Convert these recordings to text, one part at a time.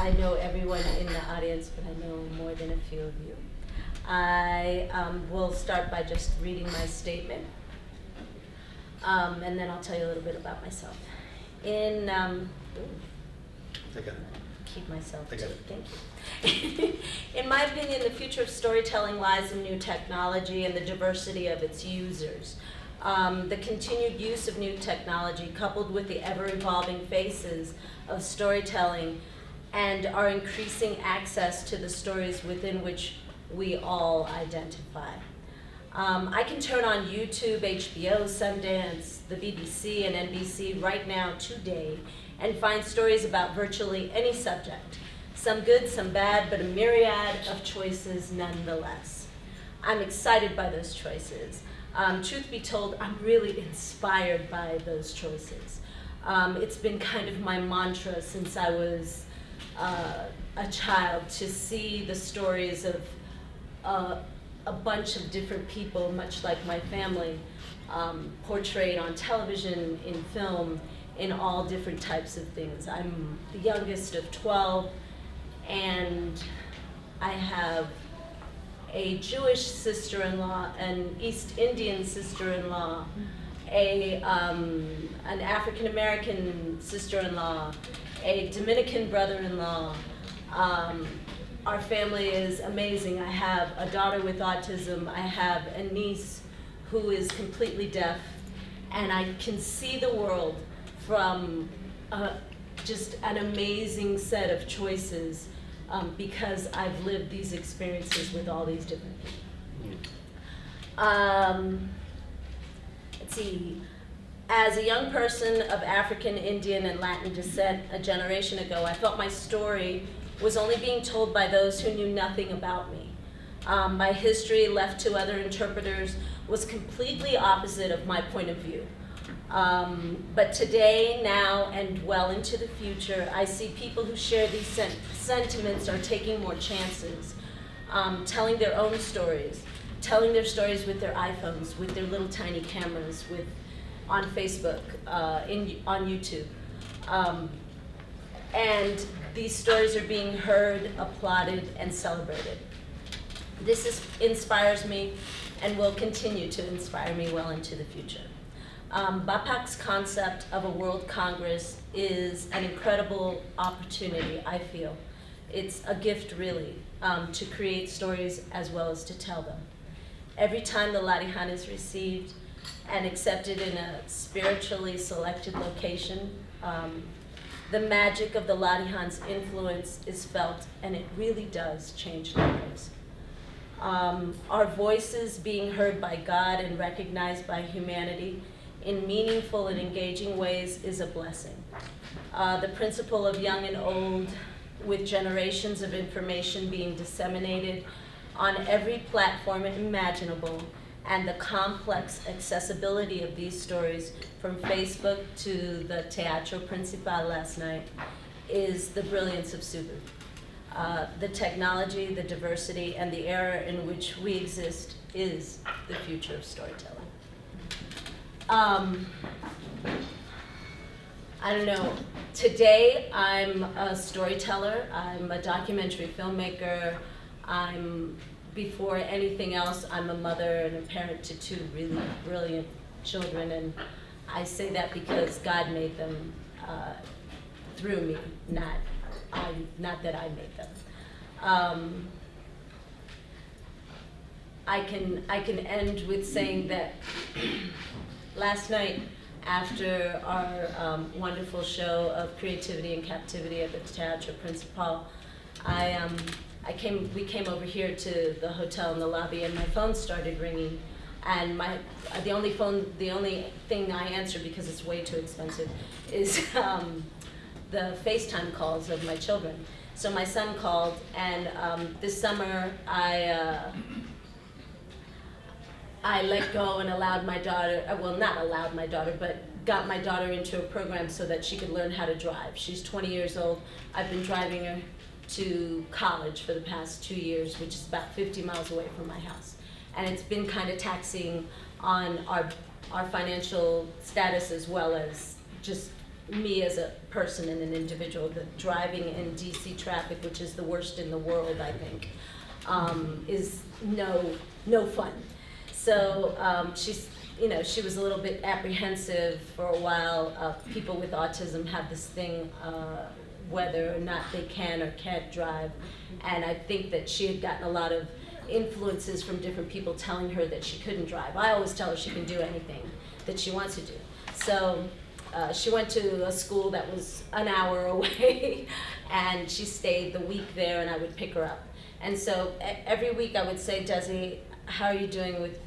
I know everyone in the audience, but I know more than a few of you. I will start by just reading my statement, and then I'll tell you a little bit about myself. In I got it. keep myself. I got it. Thank you. In my opinion, the future of storytelling lies in new technology and the diversity of its users. The continued use of new technology, coupled with the ever-evolving faces of storytelling and our increasing access to the stories within which we all identify. I can turn on YouTube, HBO, Sundance, the BBC, and NBC right now today and find stories about virtually any subject. Some good, some bad, but a myriad of choices nonetheless. I'm excited by those choices. Truth be told, I'm really inspired by those choices. It's been kind of my mantra since I was a child to see the stories of a bunch of different people, much like my family, portrayed on television, in film, in all different types of things. I'm the youngest of 12, and I have a Jewish sister-in-law, an East Indian sister-in-law, an African-American sister-in-law, a Dominican brother-in-law. Our family is amazing. I have a daughter with autism. I have a niece who is completely deaf, and I can see the world from just an amazing set of choices because I've lived these experiences with all these different people. Let's see. As a young person of African, Indian, and Latin descent a generation ago, I felt my story was only being told by those who knew nothing about me. My history, left to other interpreters, was completely opposite of my point of view. But today, now, and well into the future, I see people who share these sentiments are taking more chances, telling their own stories, telling their stories with their iPhones, with their little tiny cameras, on Facebook, on YouTube. And these stories are being heard, applauded, and celebrated. This inspires me and will continue to inspire me well into the future. BAPAC's concept of a World Congress is an incredible opportunity, I feel. It's a gift, really, to create stories as well as to tell them. Every time the Latihan is received and accepted in a spiritually selected location, the magic of the Latihan's influence is felt, and it really does change lives. Our voices being heard by God and recognized by humanity in meaningful and engaging ways is a blessing. The principle of young and old, with generations of information being disseminated on every platform imaginable, and the complex accessibility of these stories from Facebook to the Teatro Principal last night is the brilliance of Subud. The technology, the diversity, and the era in which we exist is the future of storytelling. I don't know, today I'm a storyteller, I'm a documentary filmmaker, before anything else, I'm a mother and a parent to two really brilliant children, and I say that because God made them through me, not that I made them. I can end with saying that last night, after our wonderful show of creativity and captivity at the Teatro Principal, we came over here to the hotel in the lobby, and my phone started ringing, and the only thing I answered, because it's way too expensive, is the FaceTime calls of my children. So my son called, and this summer I let go and allowed my daughter, well, not allowed my daughter, but got my daughter into a program so that she could learn how to drive. She's 20 years old. I've been driving her to college for the past 2 years, which is about 50 miles away from my house. And it's been kind of taxing on our financial status, as well as just me as a person and an individual, that driving in DC traffic, which is the worst in the world, I think, is no fun. So she was a little bit apprehensive for a while. People with autism have this thing, whether or not they can or can't drive, and I think that she had gotten a lot of influences from different people telling her that she couldn't drive. I always tell her she can do anything that she wants to do. So she went to a school that was an hour away, and she stayed the week there, and I would pick her up. And so every week I would say, Desi, how are you doing with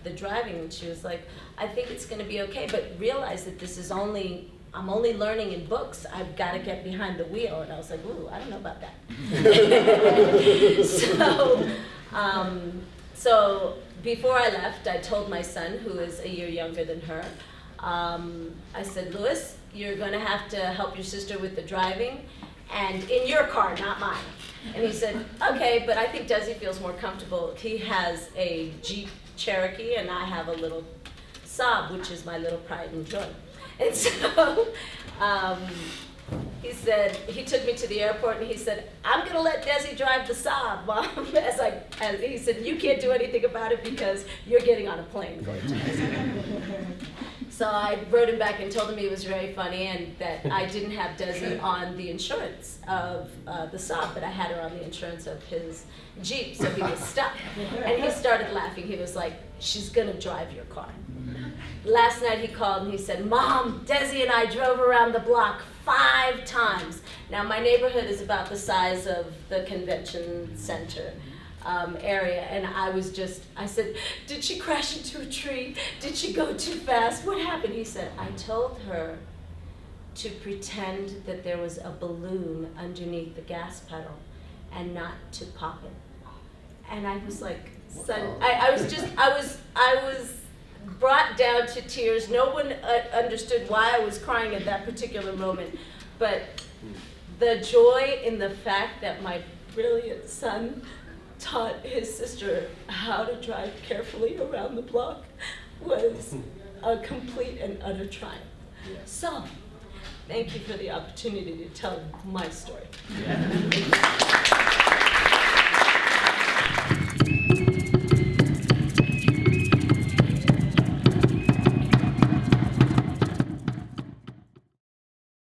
the driving? And she was like, I think it's going to be okay, but realize that this is I'm only learning in books. I've got to get behind the wheel. And I was like, ooh, I don't know about that. So before I left, I told my son, who is a year younger than her, I said, Louis, you're going to have to help your sister with the driving, and in your car, not mine. And he said, okay, but I think Desi feels more comfortable. He has a Jeep Cherokee, and I have a little Saab, which is my little pride and joy. And so he took me to the airport, and he said, I'm going to let Desi drive the Saab, Mom. And he said, you can't do anything about it because you're getting on a plane going to Mexico. So I wrote him back and told him he was very funny and that I didn't have Desi on the insurance of the Saab, but I had her on the insurance of his Jeep, so he was stuck. And he started laughing. He was like, she's going to drive your car. Last night he called and he said, Mom, Desi and I drove around the block 5 times. Now my neighborhood is about the size of the convention center area, and I said, did she crash into a tree? Did she go too fast? What happened? He said, I told her to pretend that there was a balloon underneath the gas pedal and not to pop it. And I was like, son, I was brought down to tears. No one understood why I was crying at that particular moment, but the joy in the fact that my brilliant son taught his sister how to drive carefully around the block was a complete and utter triumph. So, thank you for the opportunity to tell my story.